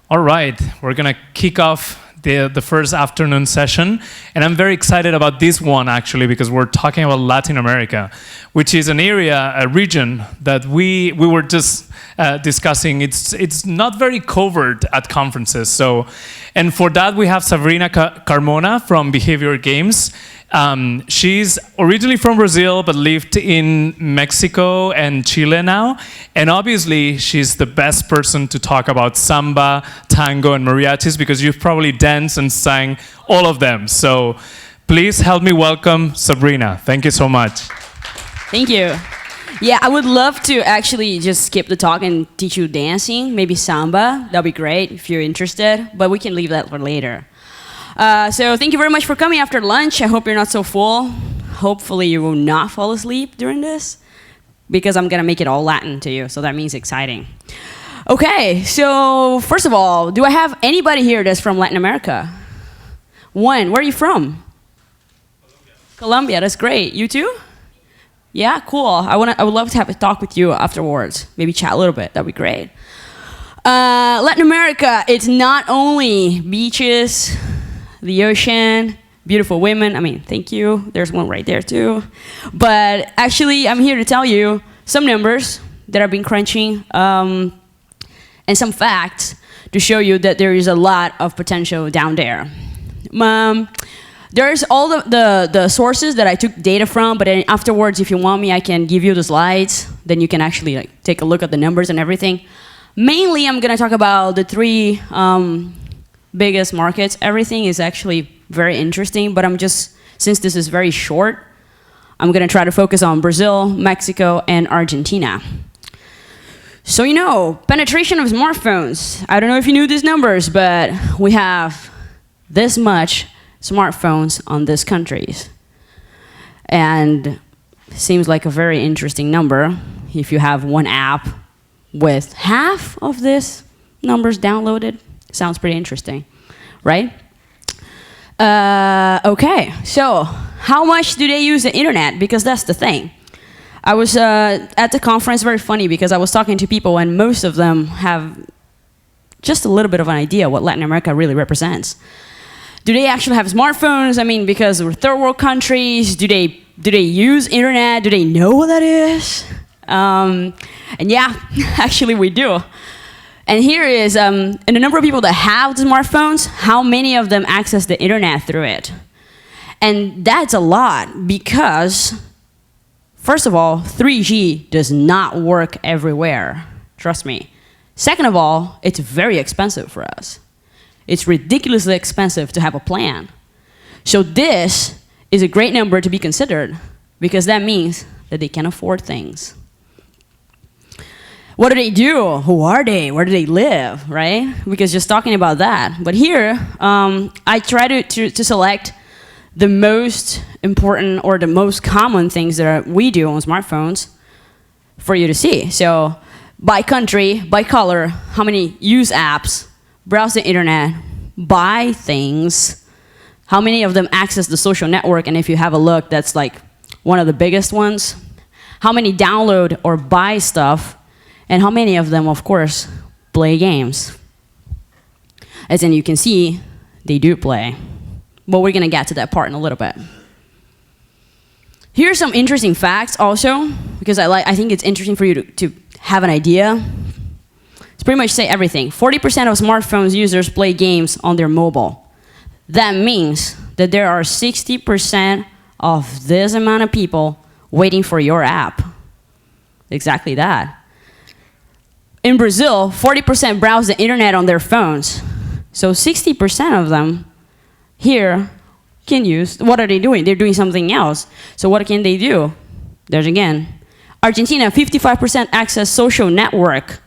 All right, we're going to kick off the first afternoon session. And I'm very excited about this one, actually, because we're talking about Latin America, which is an area, a region that we were just discussing. It's not very covered at conferences. So, and for that, we have Sabrina CARMONA from Behaviour Games. She's originally from Brazil, but lived in Mexico and Chile now. And obviously, she's the best person to talk about Samba, Tango, and Mariachis, because you've probably danced and sang all of them. So please help me welcome Sabrina. Thank you so much. Thank you. Yeah, I would love to actually just skip the talk and teach you dancing, maybe Samba. That'd be great if you're interested, but we can leave that for later. So thank you very much for coming after lunch. I hope you're not so full. Hopefully you will not fall asleep during this, because I'm going to make it all Latin to you, so that means exciting. Okay, so first of all, do I have anybody here that's from Latin America? One. Where are you from? Colombia, that's great. You too? Yeah, cool. I would love to have a talk with you afterwards. Maybe chat a little bit. That'd be great. Latin America, it's not only beaches, the ocean, beautiful women. I mean, thank you. There's one right there too. But actually, I'm here to tell you some numbers that I've been crunching and some facts to show you that there is a lot of potential down there. There's all the sources that I took data from, but then afterwards, if you want me, I can give you the slides. Then you can actually take a look at the numbers and everything. Mainly, I'm going to talk about the three biggest markets. Everything is actually very interesting, but since this is very short, I'm going to try to focus on Brazil, Mexico, and Argentina. So penetration of smartphones. I don't know if you knew these numbers, but we have this much smartphones on these countries. And it seems like a very interesting number if you have one app with half of these numbers downloaded. Sounds pretty interesting, right? Okay, so how much do they use the internet? Because that's the thing. I was at the conference, very funny, because I was talking to people and most of them have just a little bit of an idea what Latin America really represents. Do they actually have smartphones? I mean, because we're third world countries, do they use internet? Do they know what that is? And yeah, actually we do. And here is, and the number of people that have smartphones, how many of them access the internet through it? And that's a lot because, first of all, 3G does not work everywhere. Trust me. Second of all, it's very expensive for us. It's ridiculously expensive to have a plan. So this is a great number to be considered because that means that they can afford things. What do they do? Who are they? Where do they live, right? Because just talking about that. But here, I try to select the most important or the most common things that we do on smartphones for you to see. So by country, by color, how many use apps, browse the internet, buy things, how many of them access the social network, and if you have a look, that's like one of the biggest ones. How many download or buy stuff, and how many of them, of course, play games. As in you can see, they do play. But we're gonna get to that part in a little bit. Here's some interesting facts also, because I think it's interesting for you to have an idea. It's pretty much say everything. 40% of smartphones users play games on their mobile. That means that there are 60% of this amount of people waiting for your app. Exactly that. In Brazil, 40% browse the internet on their phones. So 60% of them here can use, what are they doing? They're doing something else. So what can they do? There's again. Argentina, 55% access social network.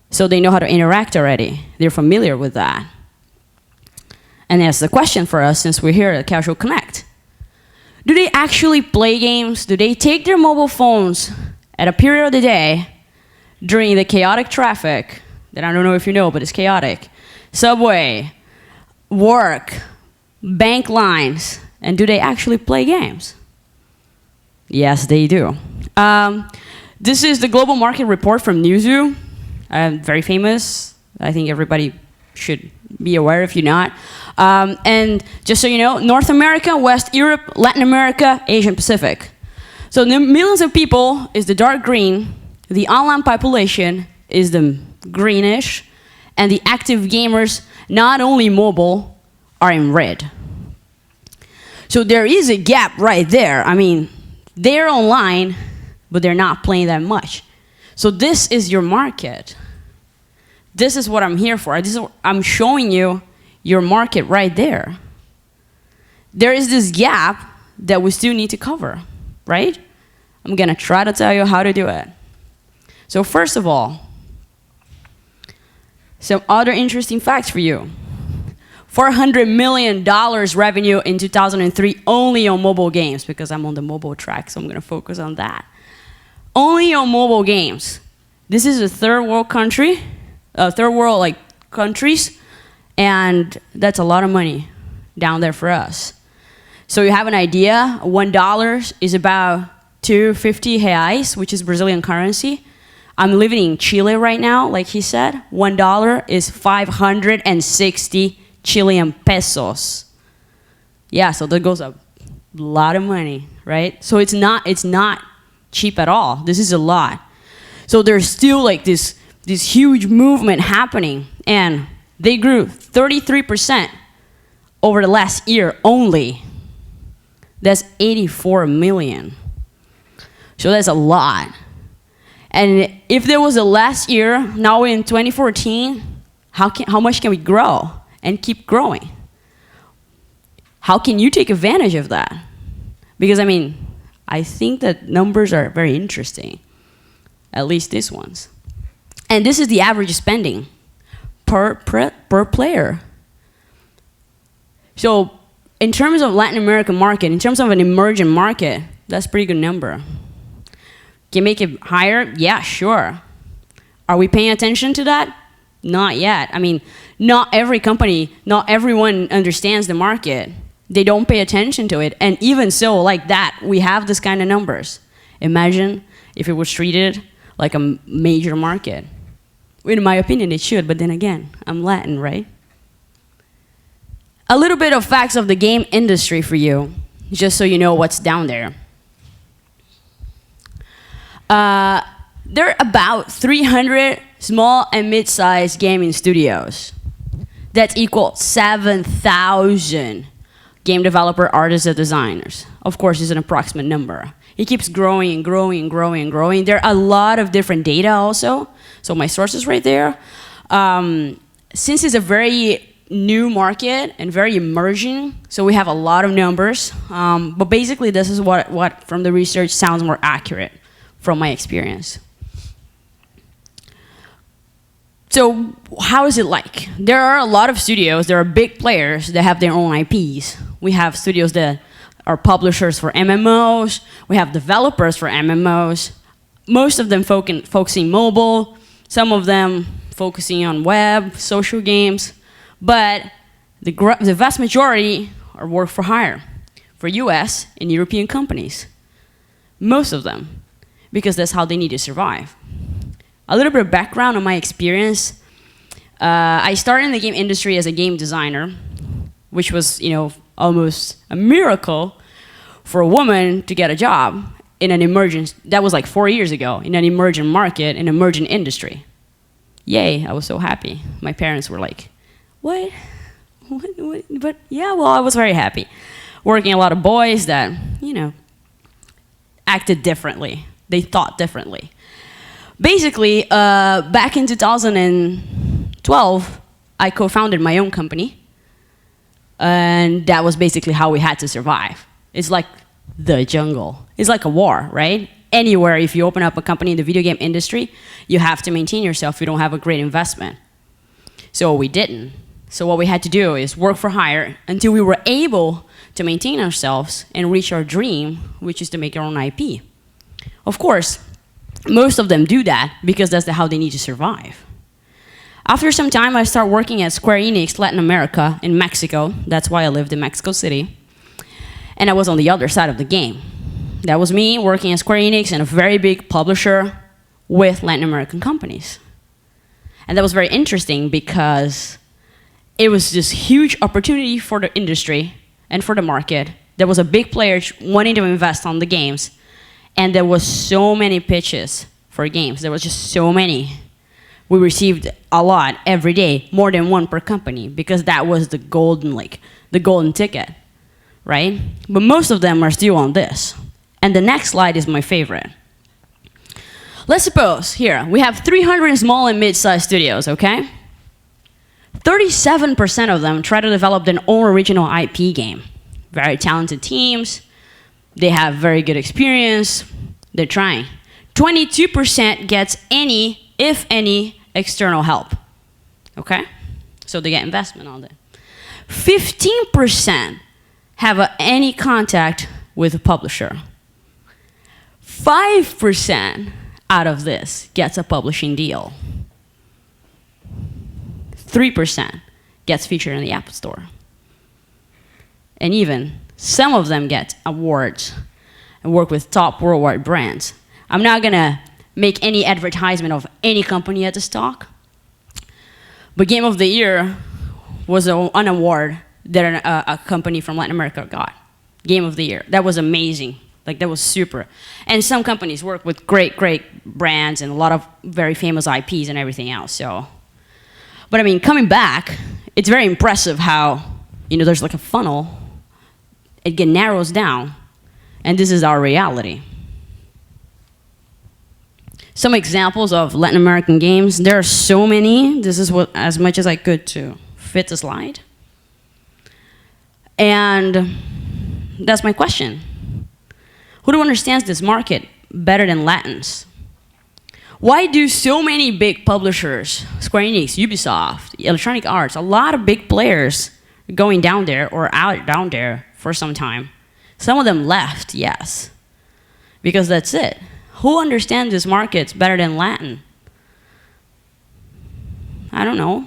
So they know how to interact already. They're familiar with that. And that's the question for us since we're here at Casual Connect. Do they actually play games? Do they take their mobile phones at a period of the day during the chaotic traffic, that I don't know if you know, but it's chaotic, subway, work, bank lines, and do they actually play games? Yes, they do. This is the global market report from Newzoo, very famous I think everybody should be aware if you're not. And just so you know, North America, West Europe, Latin America, Asian Pacific. So the millions of people is the dark green, the online population is the greenish, and the active gamers, not only mobile, are in red. So there is a gap right there. I mean, they're online, but they're not playing that much. So this is your market. This is what I'm here for. I'm showing you your market right there. There is this gap that we still need to cover, right? I'm gonna try to tell you how to do it. So first of all, some other interesting facts for you. $400 million revenue in 2003 only on mobile games, because I'm on the mobile track, so I'm gonna focus on that. Only on mobile games. This is a third world country, third world like countries, and that's a lot of money down there for us. So you have an idea, $1 is about 250 reais, which is Brazilian currency. I'm living in Chile right now, like he said. $1 is 560 Chilean pesos. Yeah, so that goes a lot of money, right? So it's not cheap at all. This is a lot. So there's still like this huge movement happening, and they grew 33% over the last year only. That's 84 million. So that's a lot. And if there was a last year, now we're in 2014, how much can we grow and keep growing? How can you take advantage of that? Because I mean, I think that numbers are very interesting, at least these ones. And this is the average spending per player. So in terms of Latin American market, in terms of an emerging market, that's a pretty good number. Can make it higher? Yeah, sure. Are we paying attention to that? Not yet. I mean, not every company, not everyone understands the market. They don't pay attention to it. And even so, like that, we have this kind of numbers. Imagine if it was treated like a major market. In my opinion, it should, but then again, I'm Latin, right? A little bit of facts of the game industry for you, just so you know what's down there. There are about 300 small and mid-sized gaming studios. That's equal 7,000 game developer, artists, and designers. Of course, it's an approximate number. It keeps growing and growing and growing and growing. There are a lot of different data also. So my sources right there. Since it's a very new market and very emerging, so we have a lot of numbers. But basically, this is what from the research sounds more accurate from my experience. So how is it like? There are a lot of studios, there are big players that have their own IPs. We have studios that are publishers for MMOs, we have developers for MMOs, most of them focusing mobile, some of them focusing on web, social games, but the vast majority are work for hire for US and European companies. Most of them, because that's how they need to survive. A little bit of background on my experience. I started in the game industry as a game designer, which was, almost a miracle for a woman to get a job in an emerging, that was like 4 years ago, in an emerging market, an emerging industry. Yay, I was so happy. My parents were like, what? But yeah, well, I was very happy. Working a lot of boys that, acted differently. They thought differently. Basically, back in 2012, I co-founded my own company. And that was basically how we had to survive. It's like the jungle. It's like a war, right? Anywhere, if you open up a company in the video game industry, you have to maintain yourself if you don't have a great investment. So we didn't. So what we had to do is work for hire until we were able to maintain ourselves and reach our dream, which is to make our own IP. Of course, most of them do that because that's how they need to survive. After some time, I started working at Square Enix Latin America in Mexico. That's why I lived in Mexico City. And I was on the other side of the game. That was me working at Square Enix and a very big publisher with Latin American companies. And that was very interesting because it was this huge opportunity for the industry and for the market. There was a big player wanting to invest on the games, and there was so many pitches for games. There was just so many. We received a lot every day, more than one per company, because that was the golden ticket, right? But most of them are still on this. And the next slide is my favorite. Let's suppose, here, we have 300 small and mid-sized studios, okay? 37% of them try to develop their own original IP game. Very talented teams, they have very good experience, they're trying. 22% gets any, if any, external help, okay? So they get investment on it. 15% have any contact with a publisher. 5% out of this gets a publishing deal. 3% gets featured in the App Store. And even some of them get awards and work with top worldwide brands. I'm not gonna make any advertisement of any company at this talk, but Game of the Year was an award that a company from Latin America got. Game of the Year. That was amazing. Like, that was super. And some companies work with great, great brands and a lot of very famous IPs and everything else, so. But I mean, coming back, it's very impressive how, there's like a funnel, it narrows down, and this is our reality. Some examples of Latin American games. There are so many. This is as much as I could to fit the slide. And that's my question. Who understands this market better than Latins? Why do so many big publishers, Square Enix, Ubisoft, Electronic Arts, a lot of big players going down there or out down there for some time? Some of them left, yes, because that's it. Who understands this market better than Latin? I don't know.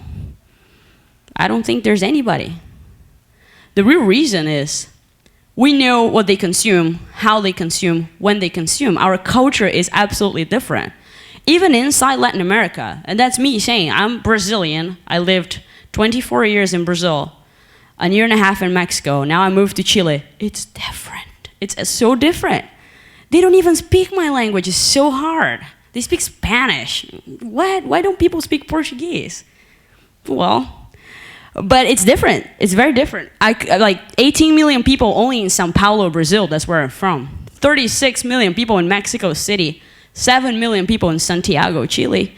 I don't think there's anybody. The real reason is we know what they consume, how they consume, when they consume. Our culture is absolutely different. Even inside Latin America, and that's me saying, I'm Brazilian. I lived 24 years in Brazil, a year and a half in Mexico. Now I moved to Chile. It's different. It's so different. They don't even speak my language. It's so hard. They speak Spanish. What? Why don't people speak Portuguese? Well, but it's different. It's very different. Like 18 million people only in Sao Paulo, Brazil. That's where I'm from. 36 million people in Mexico City. 7 million people in Santiago, Chile.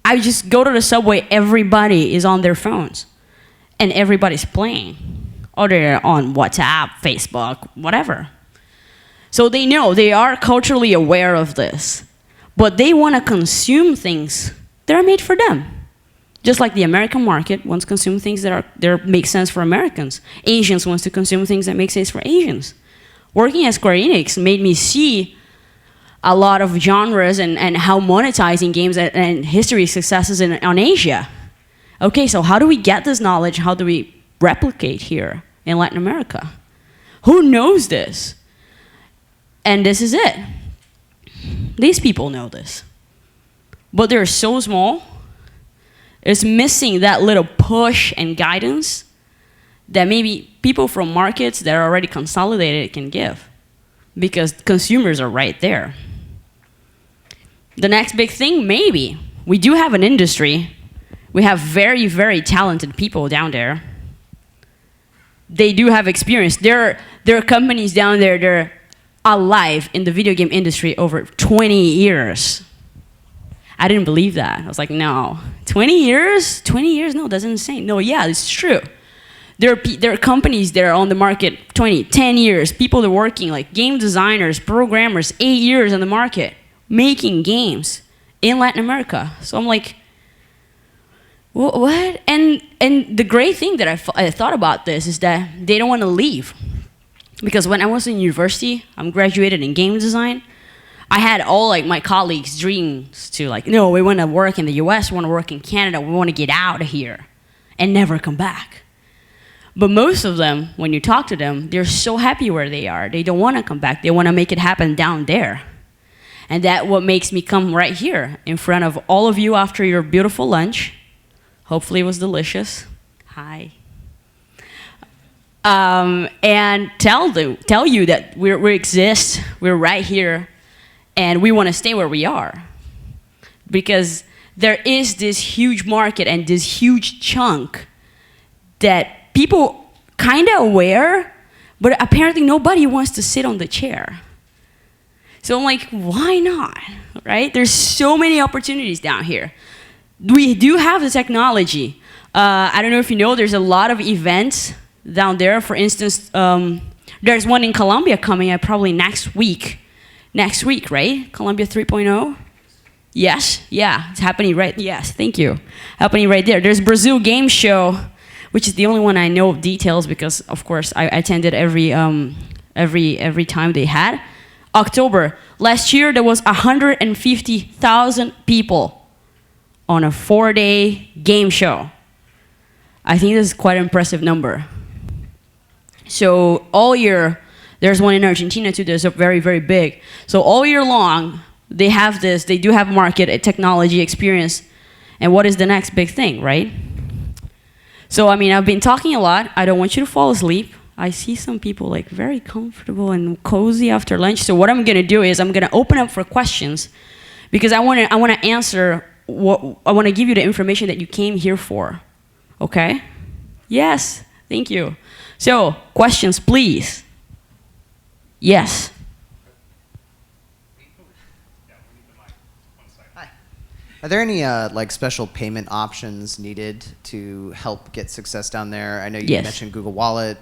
I just go to the subway, everybody is on their phones. And everybody's playing. Or they're on WhatsApp, Facebook, whatever. So they know, they are culturally aware of this. But they want to consume things that are made for them. Just like the American market wants to consume things that make sense for Americans. Asians want to consume things that make sense for Asians. Working at Square Enix made me see a lot of genres and how monetizing games and history successes on Asia. Okay, so how do we get this knowledge? How do we replicate here in Latin America? Who knows this? And this is it. These people know this. But they're so small, it's missing that little push and guidance that maybe people from markets that are already consolidated can give. Because consumers are right there. The next big thing, maybe. We do have an industry. We have very, very talented people down there. They do have experience. There are companies down there that are alive in the video game industry over 20 years. I didn't believe that. I was like, no. 20 years? 20 years? No, that's insane. No, yeah, it's true. There are companies that are on the market 20, 10 years. People that are working, like game designers, programmers, 8 years on the market, making games in Latin America. So I'm like, what? And the great thing that I thought about this is that they don't want to leave. Because when I was in university, I'm graduated in game design, I had all like my colleagues' dreams to like, no, we want to work in the US, we want to work in Canada, we want to get out of here and never come back. But most of them, when you talk to them, they're so happy where they are. They don't want to come back. They want to make it happen down there. And that's what makes me come right here in front of all of you after your beautiful lunch. Hopefully it was delicious. Hi. And tell you that we exist, we're right here, and we want to stay where we are. Because there is this huge market and this huge chunk that people kind of aware, but apparently nobody wants to sit on the chair. So I'm like, why not, right? There's so many opportunities down here. We do have the technology. I don't know if you know, there's a lot of events down there. For instance, there's one in Colombia coming up probably next week. Next week, right? Colombia 3.0? Yes, yeah, it's happening right, yes, thank you. Happening right there. There's Brazil Game Show, which is the only one I know of details because, of course, I attended every time they had. October. Last year, there was 150,000 people on a 4-day game show. I think this is quite an impressive number. So all year, there's one in Argentina too, there's a very, very big. So all year long, they have this, they do have market, technology, experience, and what is the next big thing, right? So, I mean, I've been talking a lot. I don't want you to fall asleep. I see some people like very comfortable and cozy after lunch. So what I'm gonna do is I'm gonna open up for questions because I wanna answer I wanna give you the information that you came here for. Okay? Yes, thank you. So, questions, please. Yes. Are there any like special payment options needed to help get success down there? I know you mentioned Google Wallet,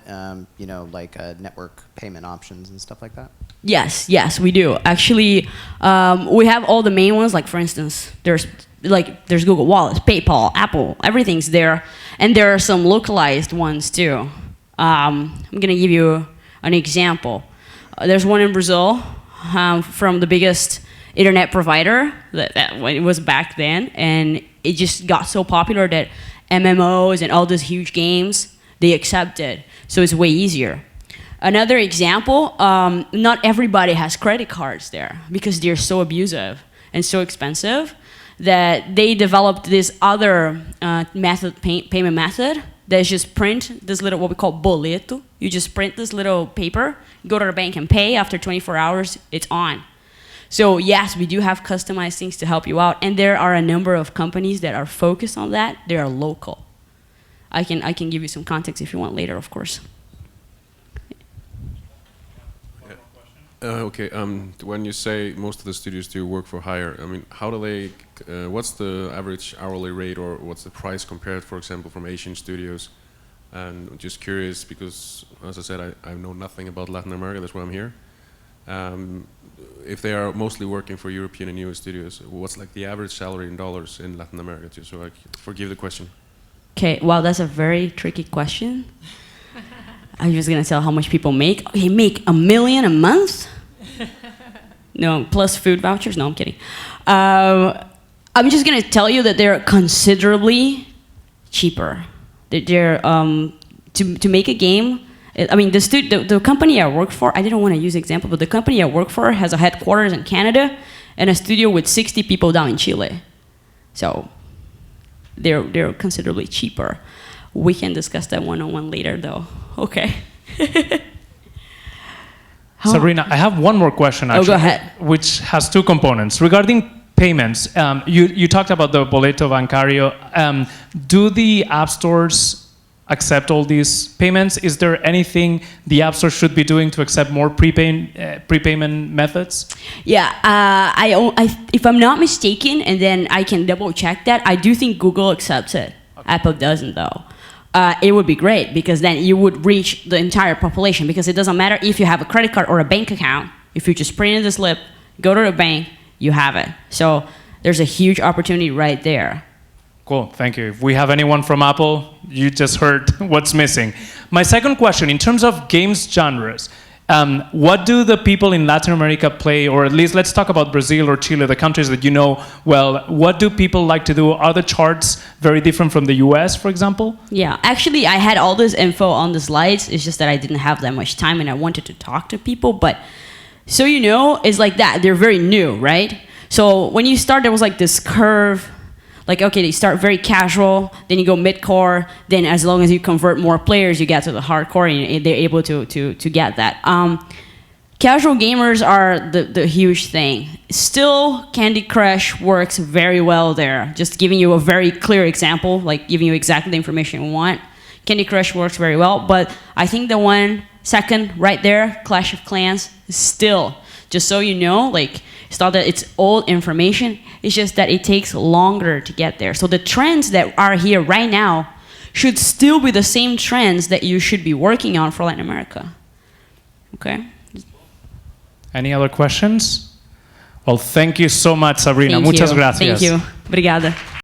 you know, like network payment options and stuff like that. Yes, we do. Actually, we have all the main ones. Like for instance, there's Google Wallet, PayPal, Apple, everything's there, and there are some localized ones too. I'm gonna give you an example. There's one in Brazil from the biggest internet provider that it was back then, and it just got so popular that MMOs and all those huge games, they accept it. So it's way easier. Another example, not everybody has credit cards there because they're so abusive and so expensive that they developed this other payment method that's just print this little, what we call boleto. You just print this little paper, go to the bank and pay. After 24 hours, it's on. So yes, we do have customized things to help you out, and there are a number of companies that are focused on that. They are local. I can give you some context if you want later, of course. Okay. When you say most of the studios do work for hire, I mean, how do they? What's the average hourly rate, or what's the price compared, for example, from Asian studios? And I'm just curious because, as I said, I know nothing about Latin America. That's why I'm here. If they are mostly working for European and US studios, what's like the average salary in dollars in Latin America too? So I forgive the question. Okay, wow, that's a very tricky question. I was gonna tell how much people make. They make $1 million a month? No, plus food vouchers? No, I'm kidding. I'm just gonna tell you that they're considerably cheaper. They're to make a game. I mean, the company I work for, I didn't want to use an example, but the company I work for has a headquarters in Canada and a studio with 60 people down in Chile. So they're considerably cheaper. We can discuss that one-on-one later, though. Okay. Sabrina, I have one more question, actually, go ahead. Which has two components. Regarding payments, you talked about the boleto bancario. Do the app stores accept all these payments? Is there anything the App Store should be doing to accept more prepayment methods? Yeah, if I'm not mistaken, and then I can double check that, I do think Google accepts it. Okay. Apple doesn't though. It would be great because then you would reach the entire population because it doesn't matter if you have a credit card or a bank account. If you just print the slip, go to the bank, you have it. So there's a huge opportunity right there. Cool, thank you. If we have anyone from Apple, you just heard what's missing. My second question, in terms of games genres, what do the people in Latin America play, or at least let's talk about Brazil or Chile, the countries that you know well. What do people like to do? Are the charts very different from the US, for example? Yeah, actually I had all this info on the slides. It's just that I didn't have that much time and I wanted to talk to people, but So you know, it's like that. They're very new, right? So when you start, there was like this curve. Like, okay, they start very casual, then you go mid-core, then as long as you convert more players, you get to the hardcore, and they're able to get that. Casual gamers are the huge thing. Still, Candy Crush works very well there. Just giving you a very clear example, like giving you exactly the information you want. Candy Crush works very well, but I think the one second right there, Clash of Clans, is still, just so you know, like, it's not that it's old information, it's just that it takes longer to get there. So the trends that are here right now should still be the same trends that you should be working on for Latin America. Okay? Any other questions? Well, thank you so much, Sabrina. Thank Muchas you. gracias. Thank you. Obrigada.